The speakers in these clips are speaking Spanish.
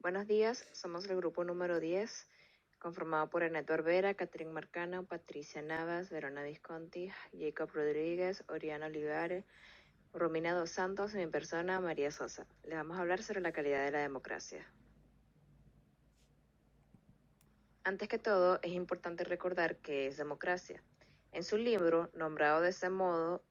Buenos días, somos el grupo número 10, conformado por Ernesto Orbera, Catherine Marcano, Patricia Navas, Verona Visconti, Jacob Rodríguez, Oriana Olivares, Romina Dos Santos y mi persona, María Sosa. Les vamos a hablar sobre la calidad de la democracia. Antes que todo, es importante recordar qué es democracia. En su libro, nombrado de ese modo,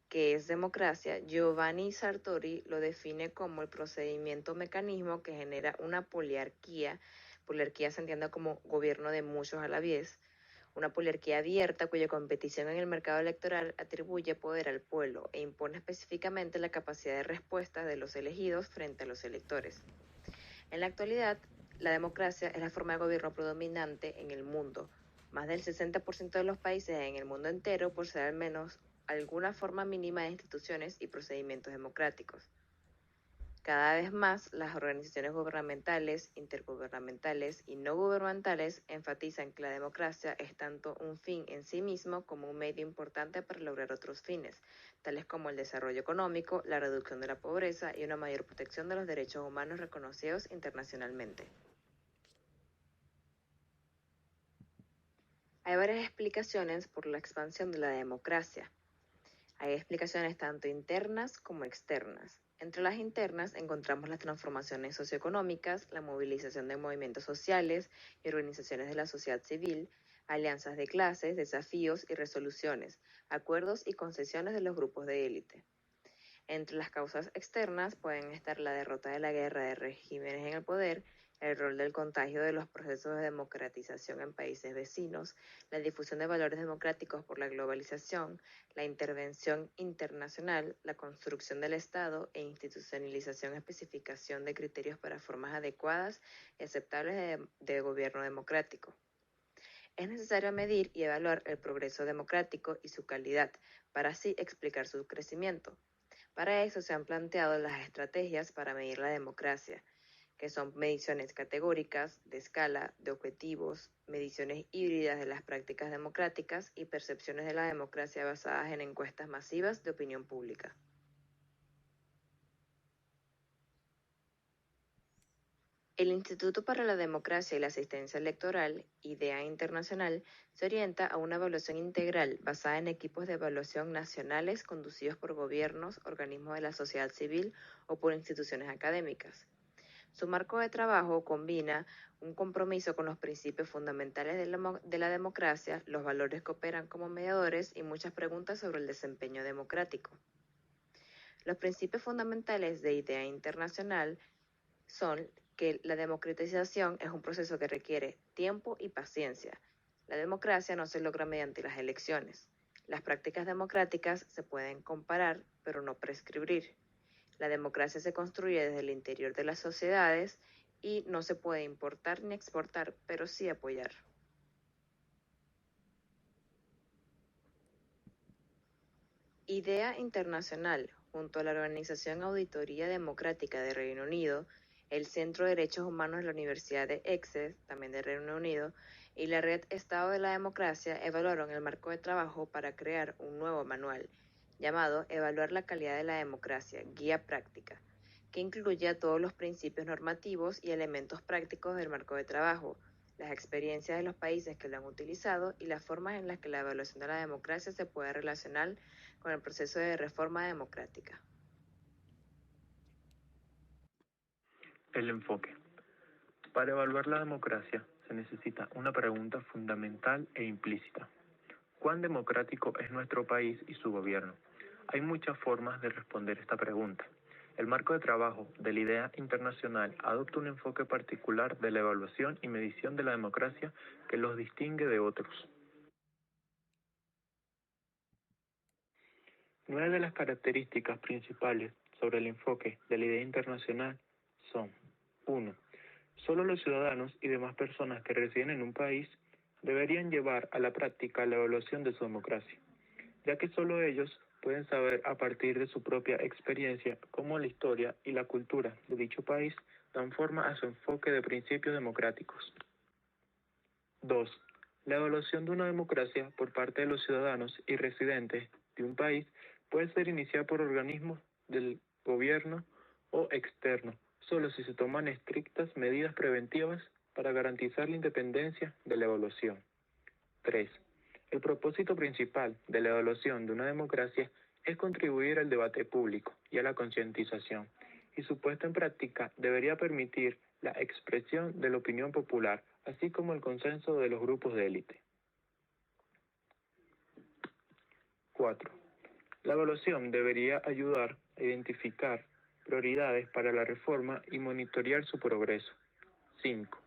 ¿qué es democracia?, Giovanni Sartori lo define como el procedimiento o mecanismo que genera una poliarquía se entiende como gobierno de muchos a la vez, una poliarquía abierta cuya competición en el mercado electoral atribuye poder al pueblo e impone específicamente la capacidad de respuesta de los elegidos frente a los electores. En la actualidad, la democracia es la forma de gobierno predominante en el mundo. Más del 60% de los países en el mundo entero poseen al menos alguna forma mínima de instituciones y procedimientos democráticos. Cada vez más, las organizaciones gubernamentales, intergubernamentales y no gubernamentales enfatizan que la democracia es tanto un fin en sí mismo como un medio importante para lograr otros fines, tales como el desarrollo económico, la reducción de la pobreza y una mayor protección de los derechos humanos reconocidos internacionalmente. Hay varias explicaciones por la expansión de la democracia. Hay explicaciones tanto internas como externas. Entre las internas encontramos las transformaciones socioeconómicas, la movilización de movimientos sociales y organizaciones de la sociedad civil, alianzas de clases, desafíos y resoluciones, acuerdos y concesiones de los grupos de élite. Entre las causas externas pueden estar la derrota de la guerra de regímenes en el poder, el rol del contagio de los procesos de democratización en países vecinos, la difusión de valores democráticos por la globalización, la intervención internacional, la construcción del Estado e institucionalización especificación de criterios para formas adecuadas y aceptables de gobierno democrático. Es necesario medir y evaluar el progreso democrático y su calidad para así explicar su crecimiento. Para eso se han planteado las estrategias para medir la democracia, que son mediciones categóricas, de escala, de objetivos, mediciones híbridas de las prácticas democráticas y percepciones de la democracia basadas en encuestas masivas de opinión pública. El Instituto para la Democracia y la Asistencia Electoral, IDEA Internacional, se orienta a una evaluación integral basada en equipos de evaluación nacionales conducidos por gobiernos, organismos de la sociedad civil o por instituciones académicas. Su marco de trabajo combina un compromiso con los principios fundamentales de la democracia, los valores que operan como mediadores y muchas preguntas sobre el desempeño democrático. Los principios fundamentales de IDEA Internacional son que la democratización es un proceso que requiere tiempo y paciencia. La democracia no se logra mediante las elecciones. Las prácticas democráticas se pueden comparar, pero no prescribir. La democracia se construye desde el interior de las sociedades y no se puede importar ni exportar, pero sí apoyar. IDEA Internacional, junto a la Organización Auditoría Democrática de Reino Unido, el Centro de Derechos Humanos de la Universidad de Essex, también de Reino Unido, y la Red Estado de la Democracia evaluaron el marco de trabajo para crear un nuevo manual, llamado Evaluar la calidad de la democracia, guía práctica, que incluye a todos los principios normativos y elementos prácticos del marco de trabajo, las experiencias de los países que lo han utilizado y las formas en las que la evaluación de la democracia se puede relacionar con el proceso de reforma democrática. El enfoque. Para evaluar la democracia se necesita una pregunta fundamental e implícita. ¿Cuán democrático es nuestro país y su gobierno? Hay muchas formas de responder esta pregunta. El marco de trabajo de la IDEA Internacional adopta un enfoque particular de la evaluación y medición de la democracia que los distingue de otros. 9 de las características principales sobre el enfoque de la IDEA Internacional son: 1. Solo los ciudadanos y demás personas que residen en un país deberían llevar a la práctica la evaluación de su democracia, ya que solo ellos pueden saber a partir de su propia experiencia cómo la historia y la cultura de dicho país dan forma a su enfoque de principios democráticos. 2. La evaluación de una democracia por parte de los ciudadanos y residentes de un país puede ser iniciada por organismos del gobierno o externos, solo si se toman estrictas medidas preventivas para garantizar la independencia de la evaluación. 3. El propósito principal de la evaluación de una democracia es contribuir al debate público y a la concientización, y su puesta en práctica debería permitir la expresión de la opinión popular, así como el consenso de los grupos de élite. 4. La evaluación debería ayudar a identificar prioridades para la reforma y monitorear su progreso. 5.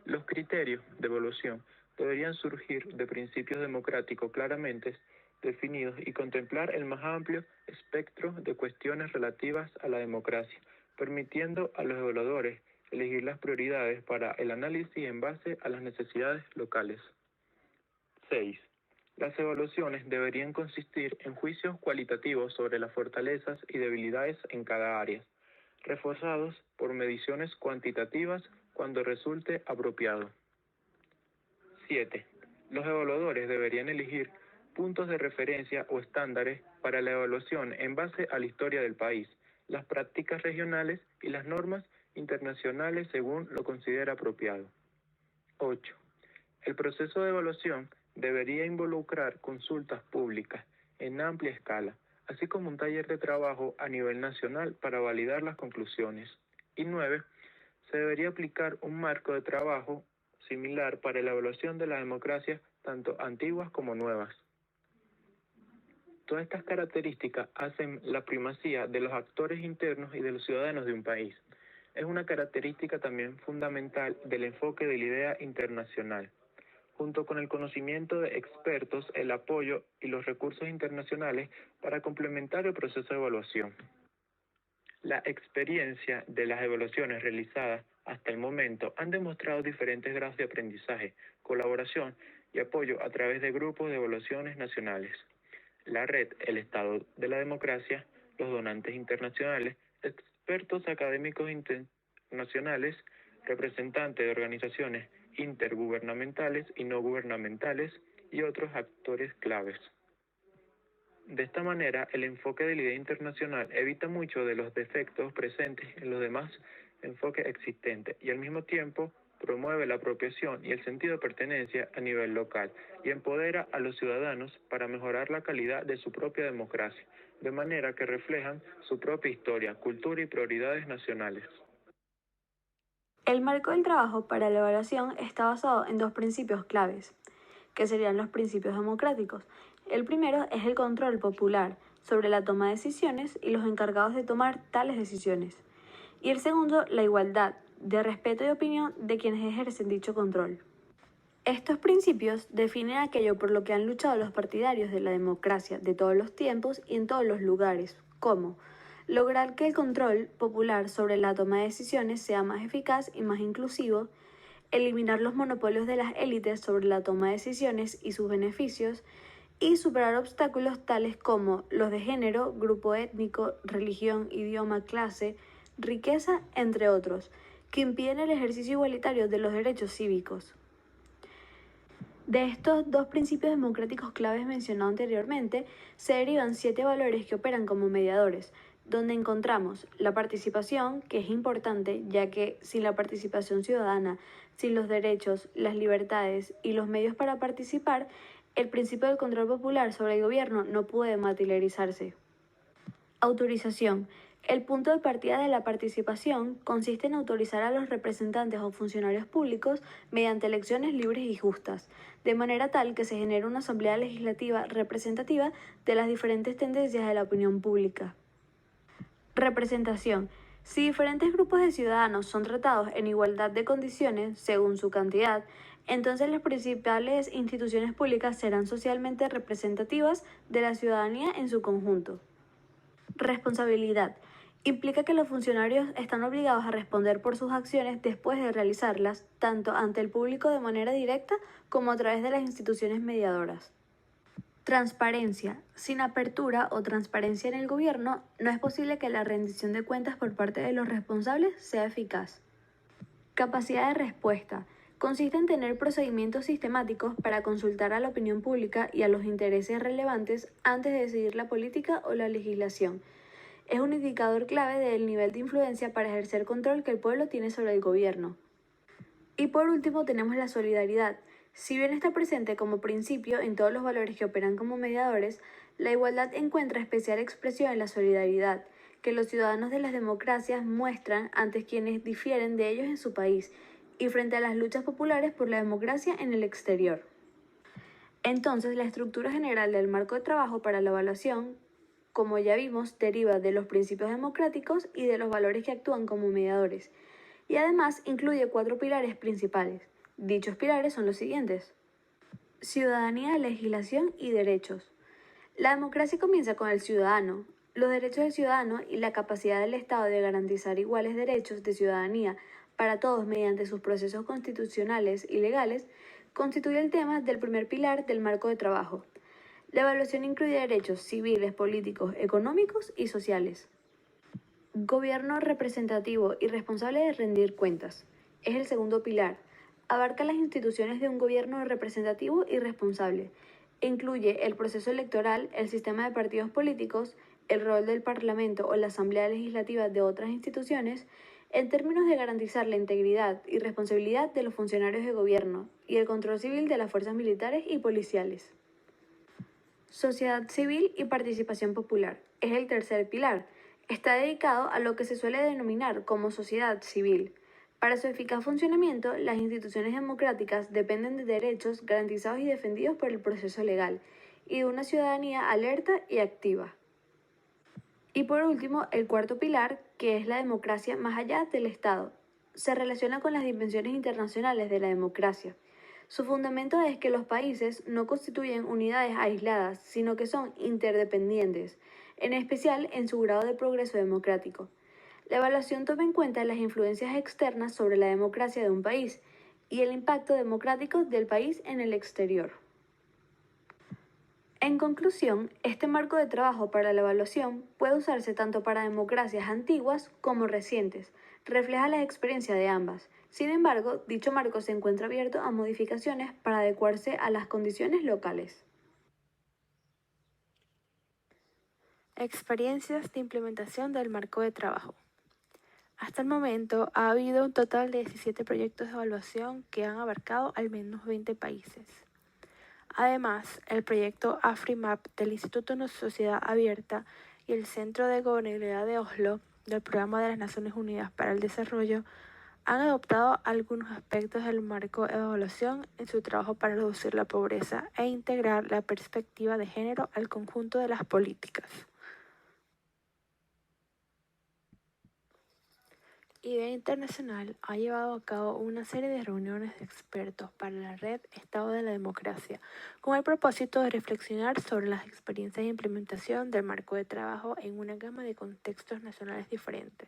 Los criterios de evaluación deberían surgir de principios democráticos claramente definidos y contemplar el más amplio espectro de cuestiones relativas a la democracia, permitiendo a los evaluadores elegir las prioridades para el análisis en base a las necesidades locales. 6. Las evaluaciones deberían consistir en juicios cualitativos sobre las fortalezas y debilidades en cada área, reforzados por mediciones cuantitativas cuando resulte apropiado. 7. Los evaluadores deberían elegir puntos de referencia o estándares para la evaluación en base a la historia del país, las prácticas regionales y las normas internacionales según lo considera apropiado. 8. El proceso de evaluación debería involucrar consultas públicas en amplia escala, así como un taller de trabajo a nivel nacional para validar las conclusiones. Y 9. Se debería aplicar un marco de trabajo similar para la evaluación de las democracias tanto antiguas como nuevas. Todas estas características hacen la primacía de los actores internos y de los ciudadanos de un país. Es una característica también fundamental del enfoque de la idea internacional. Junto con el conocimiento de expertos, el apoyo y los recursos internacionales para complementar el proceso de evaluación. La experiencia de las evaluaciones realizadas hasta el momento han demostrado diferentes grados de aprendizaje, colaboración y apoyo a través de grupos de evaluaciones nacionales. La red El Estado de la Democracia, los donantes internacionales, expertos académicos internacionales, representantes de organizaciones intergubernamentales y no gubernamentales y otros actores claves. De esta manera, el enfoque de la idea internacional evita muchos de los defectos presentes en los demás enfoques existentes y al mismo tiempo promueve la apropiación y el sentido de pertenencia a nivel local y empodera a los ciudadanos para mejorar la calidad de su propia democracia, de manera que reflejan su propia historia, cultura y prioridades nacionales. El marco del trabajo para la evaluación está basado en dos principios claves, que serían los principios democráticos. El primero es el control popular sobre la toma de decisiones y los encargados de tomar tales decisiones. Y el segundo, la igualdad de respeto y opinión de quienes ejercen dicho control. Estos principios definen aquello por lo que han luchado los partidarios de la democracia de todos los tiempos y en todos los lugares, como lograr que el control popular sobre la toma de decisiones sea más eficaz y más inclusivo, eliminar los monopolios de las élites sobre la toma de decisiones y sus beneficios, y superar obstáculos tales como los de género, grupo étnico, religión, idioma, clase, riqueza, entre otros, que impiden el ejercicio igualitario de los derechos cívicos. De estos dos principios democráticos claves mencionados anteriormente, se derivan 7 valores que operan como mediadores, donde encontramos la participación, que es importante, ya que sin la participación ciudadana, sin los derechos, las libertades y los medios para participar, el principio del control popular sobre el gobierno no puede materializarse. Autorización. El punto de partida de la participación consiste en autorizar a los representantes o funcionarios públicos mediante elecciones libres y justas, de manera tal que se genere una asamblea legislativa representativa de las diferentes tendencias de la opinión pública. Representación. Si diferentes grupos de ciudadanos son tratados en igualdad de condiciones según su cantidad, entonces las principales instituciones públicas serán socialmente representativas de la ciudadanía en su conjunto. Responsabilidad. Implica que los funcionarios están obligados a responder por sus acciones después de realizarlas, tanto ante el público de manera directa como a través de las instituciones mediadoras. Transparencia. Sin apertura o transparencia en el gobierno, no es posible que la rendición de cuentas por parte de los responsables sea eficaz. Capacidad de respuesta. Consiste en tener procedimientos sistemáticos para consultar a la opinión pública y a los intereses relevantes antes de decidir la política o la legislación, Es un indicador clave del nivel de influencia para ejercer control que el pueblo tiene sobre el gobierno. Y por último tenemos la solidaridad. Si bien está presente como principio en todos los valores que operan como mediadores, la igualdad encuentra especial expresión en la solidaridad, que los ciudadanos de las democracias muestran ante quienes difieren de ellos en su país y frente a las luchas populares por la democracia en el exterior. Entonces, la estructura general del marco de trabajo para la evaluación, como ya vimos, deriva de los principios democráticos y de los valores que actúan como mediadores, y además incluye 4 pilares principales. Dichos pilares son los siguientes: ciudadanía, legislación y derechos. La democracia comienza con el ciudadano. Los derechos del ciudadano y la capacidad del Estado de garantizar iguales derechos de ciudadanía para todos mediante sus procesos constitucionales y legales constituye el tema del primer pilar del marco de trabajo. La evaluación incluye derechos civiles, políticos, económicos y sociales. Gobierno representativo y responsable de rendir cuentas. Es el segundo pilar. Abarca las instituciones de un gobierno representativo y responsable. Incluye el proceso electoral, el sistema de partidos políticos, el rol del Parlamento o la Asamblea Legislativa de otras instituciones, en términos de garantizar la integridad y responsabilidad de los funcionarios de gobierno y el control civil de las fuerzas militares y policiales. Sociedad civil y participación popular. Es el tercer pilar. Está dedicado a lo que se suele denominar como sociedad civil. Para su eficaz funcionamiento, las instituciones democráticas dependen de derechos garantizados y defendidos por el proceso legal y de una ciudadanía alerta y activa. Y por último, el cuarto pilar, que es la democracia más allá del Estado. Se relaciona con las dimensiones internacionales de la democracia. Su fundamento es que los países no constituyen unidades aisladas, sino que son interdependientes, en especial en su grado de progreso democrático. La evaluación toma en cuenta las influencias externas sobre la democracia de un país y el impacto democrático del país en el exterior. En conclusión, este marco de trabajo para la evaluación puede usarse tanto para democracias antiguas como recientes, refleja la experiencia de ambas. Sin embargo, dicho marco se encuentra abierto a modificaciones para adecuarse a las condiciones locales. Experiencias de implementación del marco de trabajo. Hasta el momento ha habido un total de 17 proyectos de evaluación que han abarcado al menos 20 países. Además, el proyecto AfriMap del Instituto de Sociedad Abierta y el Centro de Gobernabilidad de Oslo del Programa de las Naciones Unidas para el Desarrollo han adoptado algunos aspectos del marco de evaluación en su trabajo para reducir la pobreza e integrar la perspectiva de género al conjunto de las políticas. IDEA Internacional ha llevado a cabo una serie de reuniones de expertos para la red Estado de la Democracia, con el propósito de reflexionar sobre las experiencias de implementación del marco de trabajo en una gama de contextos nacionales diferentes.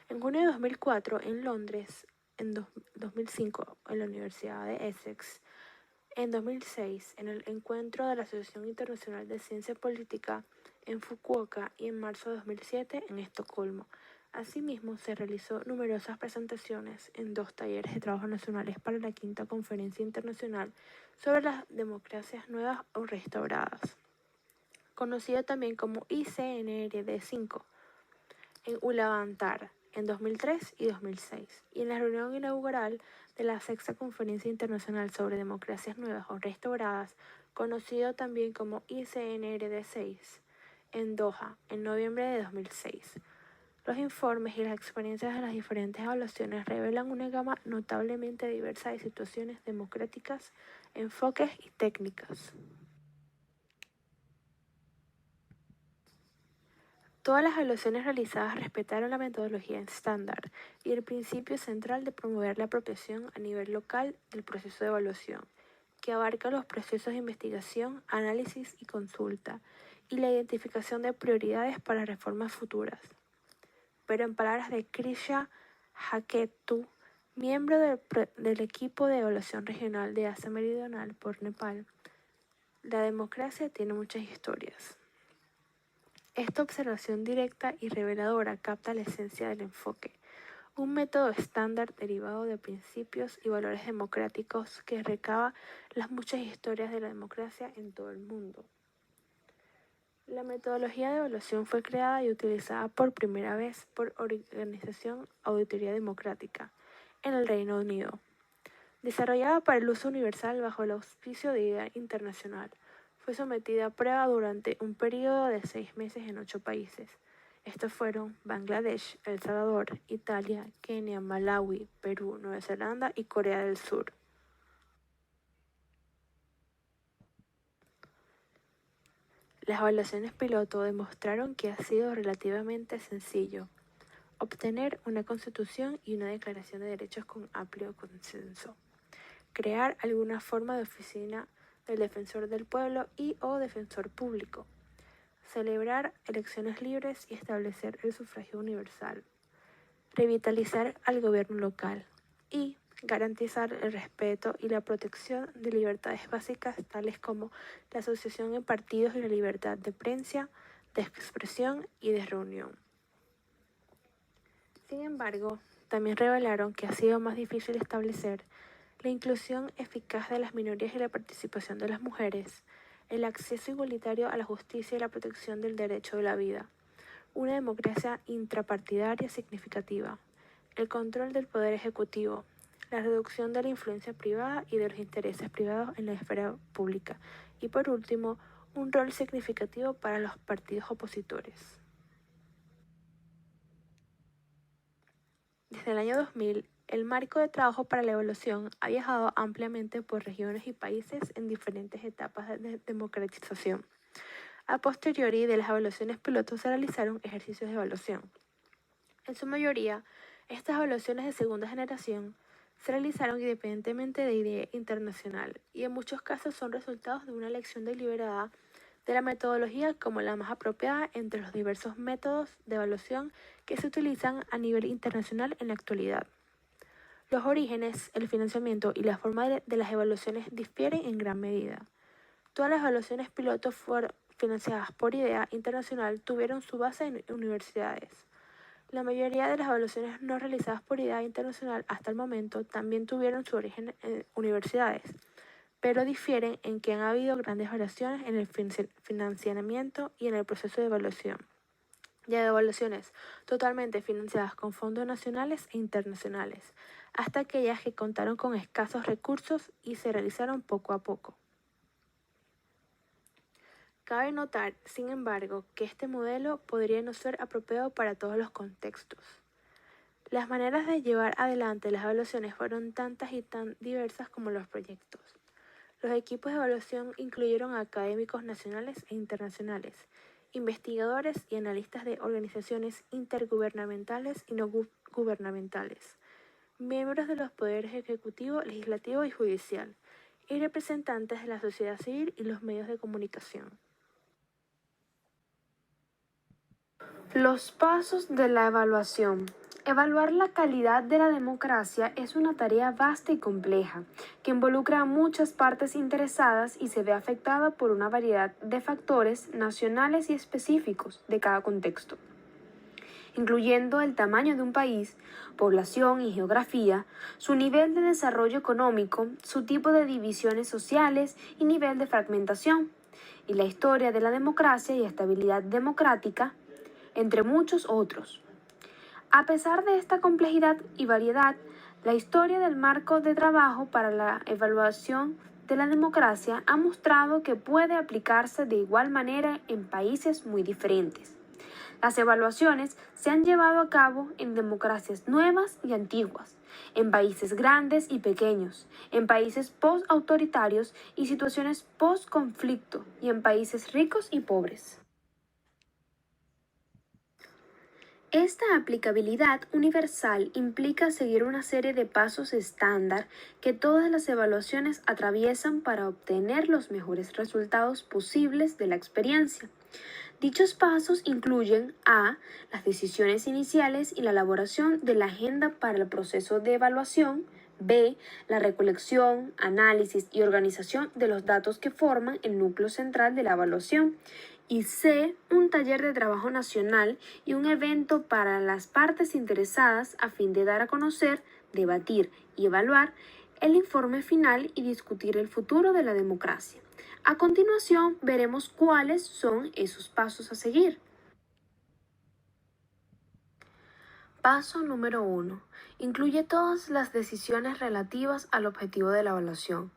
En junio de 2004, en Londres, en 2005, en la Universidad de Essex, en 2006, en el encuentro de la Asociación Internacional de Ciencia Política en Fukuoka y en marzo de 2007 en Estocolmo. Asimismo, se realizó numerosas presentaciones en 2 talleres de trabajo nacionales para la 5ª Conferencia Internacional sobre las Democracias Nuevas o Restauradas, conocido también como ICNRD5, en Ulaanbaatar en 2003 y 2006, y en la reunión inaugural de la 6ª Conferencia Internacional sobre Democracias Nuevas o Restauradas, conocido también como ICNRD6, en Doha, en noviembre de 2006. Los informes y las experiencias de las diferentes evaluaciones revelan una gama notablemente diversa de situaciones democráticas, enfoques y técnicas. Todas las evaluaciones realizadas respetaron la metodología estándar y el principio central de promover la apropiación a nivel local del proceso de evaluación, que abarca los procesos de investigación, análisis y consulta, y la identificación de prioridades para reformas futuras. Pero en palabras de Krisha Haketu, miembro del equipo de evaluación regional de Asia Meridional por Nepal, la democracia tiene muchas historias. Esta observación directa y reveladora capta la esencia del enfoque, un método estándar derivado de principios y valores democráticos que recaba las muchas historias de la democracia en todo el mundo. La metodología de evaluación fue creada y utilizada por primera vez por Organización Auditoría Democrática en el Reino Unido. Desarrollada para el uso universal bajo el auspicio de IDEA Internacional, fue sometida a prueba durante un periodo de 6 meses en 8 países. Estos fueron Bangladesh, El Salvador, Italia, Kenia, Malawi, Perú, Nueva Zelanda y Corea del Sur. Las evaluaciones piloto demostraron que ha sido relativamente sencillo obtener una constitución y una declaración de derechos con amplio consenso, crear alguna forma de oficina del defensor del pueblo y o defensor público, celebrar elecciones libres y establecer el sufragio universal, revitalizar al gobierno local y garantizar el respeto y la protección de libertades básicas tales como la asociación en partidos y la libertad de prensa, de expresión y de reunión. Sin embargo, también revelaron que ha sido más difícil establecer la inclusión eficaz de las minorías y la participación de las mujeres, el acceso igualitario a la justicia y la protección del derecho de la vida, una democracia intrapartidaria significativa, el control del poder ejecutivo, la reducción de la influencia privada y de los intereses privados en la esfera pública y, por último, un rol significativo para los partidos opositores. Desde el año 2000, el marco de trabajo para la evaluación ha viajado ampliamente por regiones y países en diferentes etapas de democratización. A posteriori de las evaluaciones pilotos se realizaron ejercicios de evaluación. En su mayoría, estas evaluaciones de segunda generación se realizaron independientemente de IDEA Internacional y en muchos casos son resultados de una elección deliberada de la metodología como la más apropiada entre los diversos métodos de evaluación que se utilizan a nivel internacional en la actualidad. Los orígenes, el financiamiento y la forma de las evaluaciones difieren en gran medida. Todas las evaluaciones pilotos financiadas por IDEA Internacional tuvieron su base en universidades. La mayoría de las evaluaciones no realizadas por IDEA Internacional hasta el momento también tuvieron su origen en universidades, pero difieren en que han habido grandes variaciones en el financiamiento y en el proceso de evaluación, ya de evaluaciones totalmente financiadas con fondos nacionales e internacionales, hasta aquellas que contaron con escasos recursos y se realizaron poco a poco. Cabe notar, sin embargo, que este modelo podría no ser apropiado para todos los contextos. Las maneras de llevar adelante las evaluaciones fueron tantas y tan diversas como los proyectos. Los equipos de evaluación incluyeron a académicos nacionales e internacionales, investigadores y analistas de organizaciones intergubernamentales y no gubernamentales, miembros de los poderes ejecutivo, legislativo y judicial, y representantes de la sociedad civil y los medios de comunicación. Los pasos de la evaluación. Evaluar la calidad de la democracia es una tarea vasta y compleja, que involucra a muchas partes interesadas y se ve afectada por una variedad de factores nacionales y específicos de cada contexto, incluyendo el tamaño de un país, población y geografía, su nivel de desarrollo económico, su tipo de divisiones sociales y nivel de fragmentación, y la historia de la democracia y estabilidad democrática, entre muchos otros. A pesar de esta complejidad y variedad, la historia del marco de trabajo para la evaluación de la democracia ha mostrado que puede aplicarse de igual manera en países muy diferentes. Las evaluaciones se han llevado a cabo en democracias nuevas y antiguas, en países grandes y pequeños, en países post-autoritarios y situaciones post-conflicto, y en países ricos y pobres. Esta aplicabilidad universal implica seguir una serie de pasos estándar que todas las evaluaciones atraviesan para obtener los mejores resultados posibles de la experiencia. Dichos pasos incluyen a. Las decisiones iniciales y la elaboración de la agenda para el proceso de evaluación, b. La recolección, análisis y organización de los datos que forman el núcleo central de la evaluación, y c. Un taller de trabajo nacional y un evento para las partes interesadas a fin de dar a conocer, debatir y evaluar el informe final y discutir el futuro de la democracia, A continuación, veremos cuáles son esos pasos a seguir. Paso número 1. Incluye todas las decisiones relativas al objetivo de la evaluación,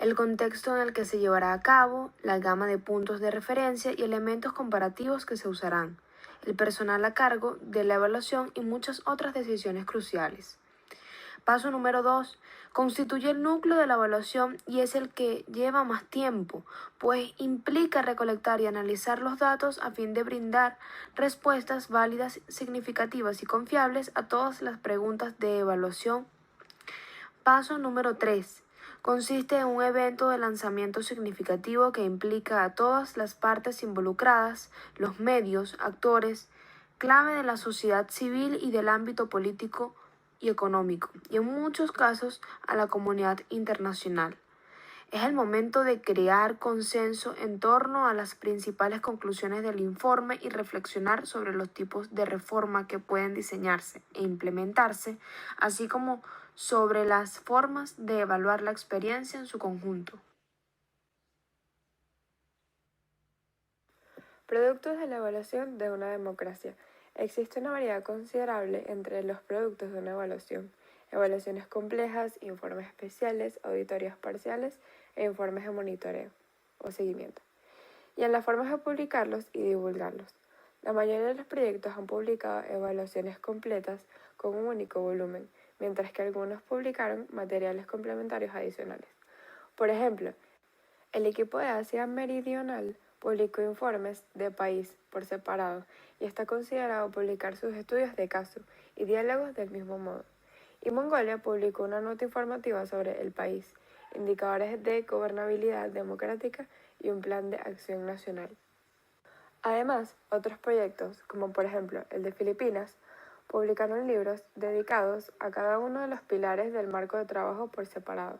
el contexto en el que se llevará a cabo, la gama de puntos de referencia y elementos comparativos que se usarán, el personal a cargo de la evaluación y muchas otras decisiones cruciales. Paso número 2. Constituye el núcleo de la evaluación y es el que lleva más tiempo, pues implica recolectar y analizar los datos a fin de brindar respuestas válidas, significativas y confiables a todas las preguntas de evaluación. Paso número 3. Consiste en un evento de lanzamiento significativo que implica a todas las partes involucradas, los medios, actores, clave de la sociedad civil y del ámbito político y económico, y en muchos casos a la comunidad internacional. Es el momento de crear consenso en torno a las principales conclusiones del informe y reflexionar sobre los tipos de reforma que pueden diseñarse e implementarse, así como sobre las formas de evaluar la experiencia en su conjunto. Productos de la evaluación de una democracia. Existe una variedad considerable entre los productos de una evaluación: evaluaciones complejas, informes especiales, auditorías parciales e informes de monitoreo o seguimiento, y en las formas de publicarlos y divulgarlos. La mayoría de los proyectos han publicado evaluaciones completas con un único volumen, mientras que algunos publicaron materiales complementarios adicionales. Por ejemplo, el equipo de Asia Meridional publicó informes de país por separado y está considerado publicar sus estudios de caso y diálogos del mismo modo. Y Mongolia publicó una nota informativa sobre el país, indicadores de gobernabilidad democrática y un plan de acción nacional. Además, otros proyectos, como por ejemplo el de Filipinas, publicaron libros dedicados a cada uno de los pilares del marco de trabajo por separado.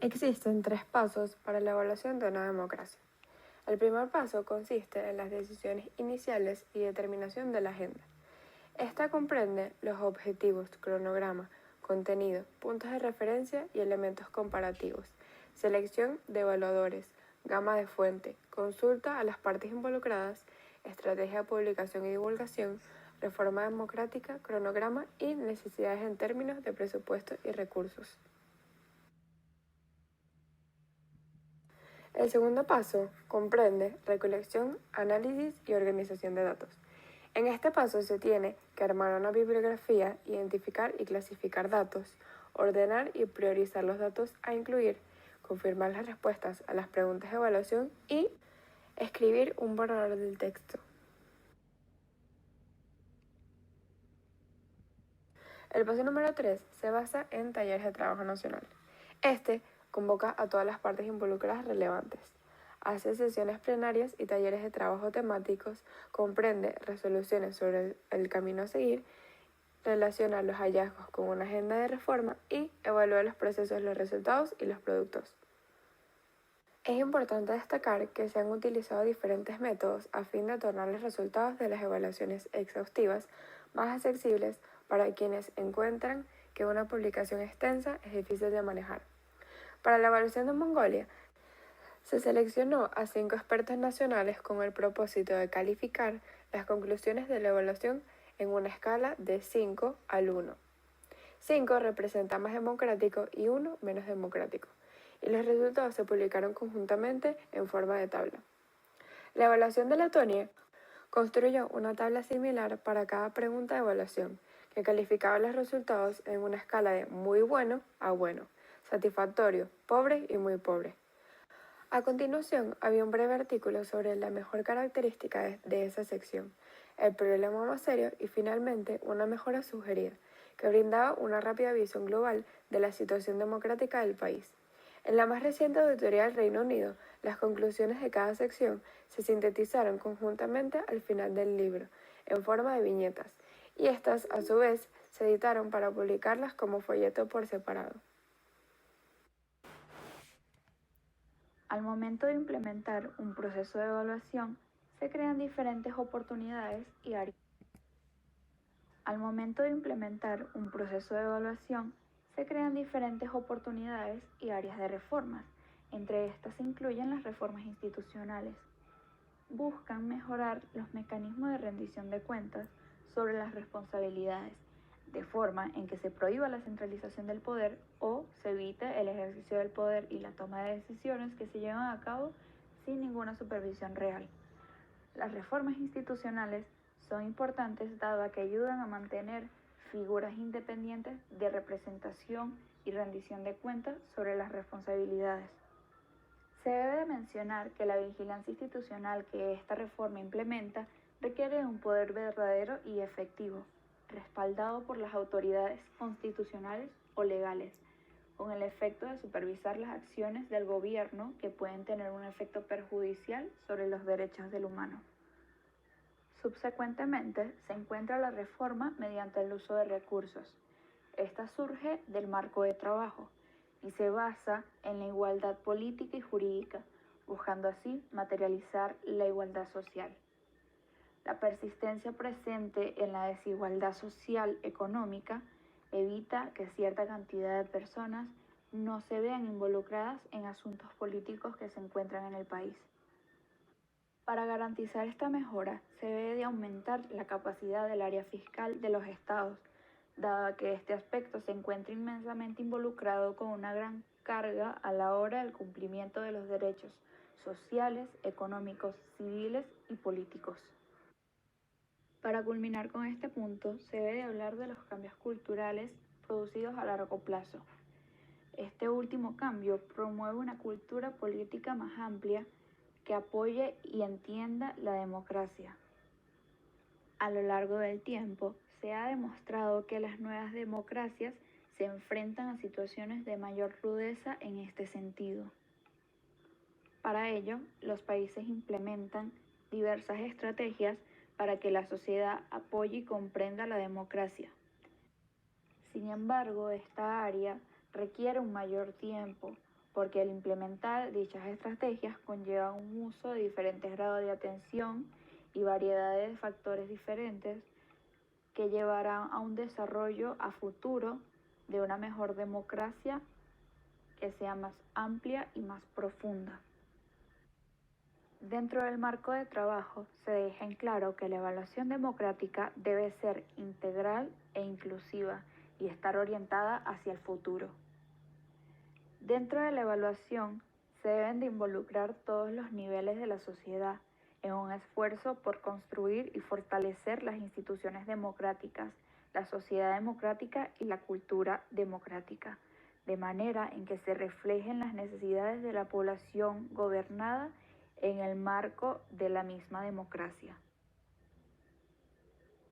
Existen 3 pasos para la evaluación de una democracia. El primer paso consiste en las decisiones iniciales y determinación de la agenda. Esta comprende los objetivos, cronograma, contenido, puntos de referencia y elementos comparativos, selección de evaluadores, gama de fuente, consulta a las partes involucradas, estrategia de publicación y divulgación, reforma democrática, cronograma y necesidades en términos de presupuesto y recursos. El segundo paso comprende recolección, análisis y organización de datos. En este paso se tiene que armar una bibliografía, identificar y clasificar datos, ordenar y priorizar los datos a incluir, confirmar las respuestas a las preguntas de evaluación y escribir un borrador del texto. El paso número 3 se basa en talleres de trabajo nacional. Este convoca a todas las partes involucradas relevantes. Hace sesiones plenarias y talleres de trabajo temáticos, comprende resoluciones sobre el camino a seguir, relaciona los hallazgos con una agenda de reforma y evalúa los procesos, los resultados y los productos. Es importante destacar que se han utilizado diferentes métodos a fin de tornar los resultados de las evaluaciones exhaustivas más accesibles para quienes encuentran que una publicación extensa es difícil de manejar. Para la evaluación de Mongolia, se seleccionó a 5 expertos nacionales con el propósito de calificar las conclusiones de la evaluación en una escala de 5 al 1. 5 representa más democrático y 1 menos democrático, y los resultados se publicaron conjuntamente en forma de tabla. La evaluación de Letonia construyó una tabla similar para cada pregunta de evaluación, que calificaba los resultados en una escala de muy bueno a bueno, satisfactorio, pobre y muy pobre. A continuación, había un breve artículo sobre la mejor característica de esa sección, el problema más serio y finalmente una mejora sugerida, que brindaba una rápida visión global de la situación democrática del país. En la más reciente auditoría del Reino Unido, las conclusiones de cada sección se sintetizaron conjuntamente al final del libro, en forma de viñetas, y estas, a su vez, se editaron para publicarlas como folleto por separado. Al momento de implementar un proceso de evaluación, se crean diferentes oportunidades y áreas. Al momento de implementar un proceso de evaluación, se crean diferentes oportunidades y áreas de reformas. Entre estas se incluyen las reformas institucionales. Buscan mejorar los mecanismos de rendición de cuentas sobre las responsabilidades, de forma en que se prohíba la centralización del poder o se evite el ejercicio del poder y la toma de decisiones que se llevan a cabo sin ninguna supervisión real. Las reformas institucionales son importantes dado a que ayudan a mantener figuras independientes de representación y rendición de cuentas sobre las responsabilidades. Se debe de mencionar que la vigilancia institucional que esta reforma implementa requiere de un poder verdadero y efectivo, respaldado por las autoridades constitucionales o legales, con el efecto de supervisar las acciones del gobierno que pueden tener un efecto perjudicial sobre los derechos del humano. Subsecuentemente, se encuentra la reforma mediante el uso de recursos. Esta surge del marco de trabajo y se basa en la igualdad política y jurídica, buscando así materializar la igualdad social. La persistencia presente en la desigualdad social económica evita que cierta cantidad de personas no se vean involucradas en asuntos políticos que se encuentran en el país. Para garantizar esta mejora, se debe de aumentar la capacidad del área fiscal de los estados, dado que este aspecto se encuentra inmensamente involucrado con una gran carga a la hora del cumplimiento de los derechos sociales, económicos, civiles y políticos. Para culminar con este punto, se debe de hablar de los cambios culturales producidos a largo plazo. Este último cambio promueve una cultura política más amplia que apoye y entienda la democracia. A lo largo del tiempo, se ha demostrado que las nuevas democracias se enfrentan a situaciones de mayor rudeza en este sentido. Para ello, los países implementan diversas estrategias para que la sociedad apoye y comprenda la democracia. Sin embargo, esta área requiere un mayor tiempo, porque al implementar dichas estrategias conlleva un uso de diferentes grados de atención y variedades de factores diferentes que llevarán a un desarrollo a futuro de una mejor democracia que sea más amplia y más profunda. Dentro del marco de trabajo se deja en claro que la evaluación democrática debe ser integral e inclusiva y estar orientada hacia el futuro. Dentro de la evaluación se deben de involucrar todos los niveles de la sociedad en un esfuerzo por construir y fortalecer las instituciones democráticas, la sociedad democrática y la cultura democrática, de manera en que se reflejen las necesidades de la población gobernada en el marco de la misma democracia.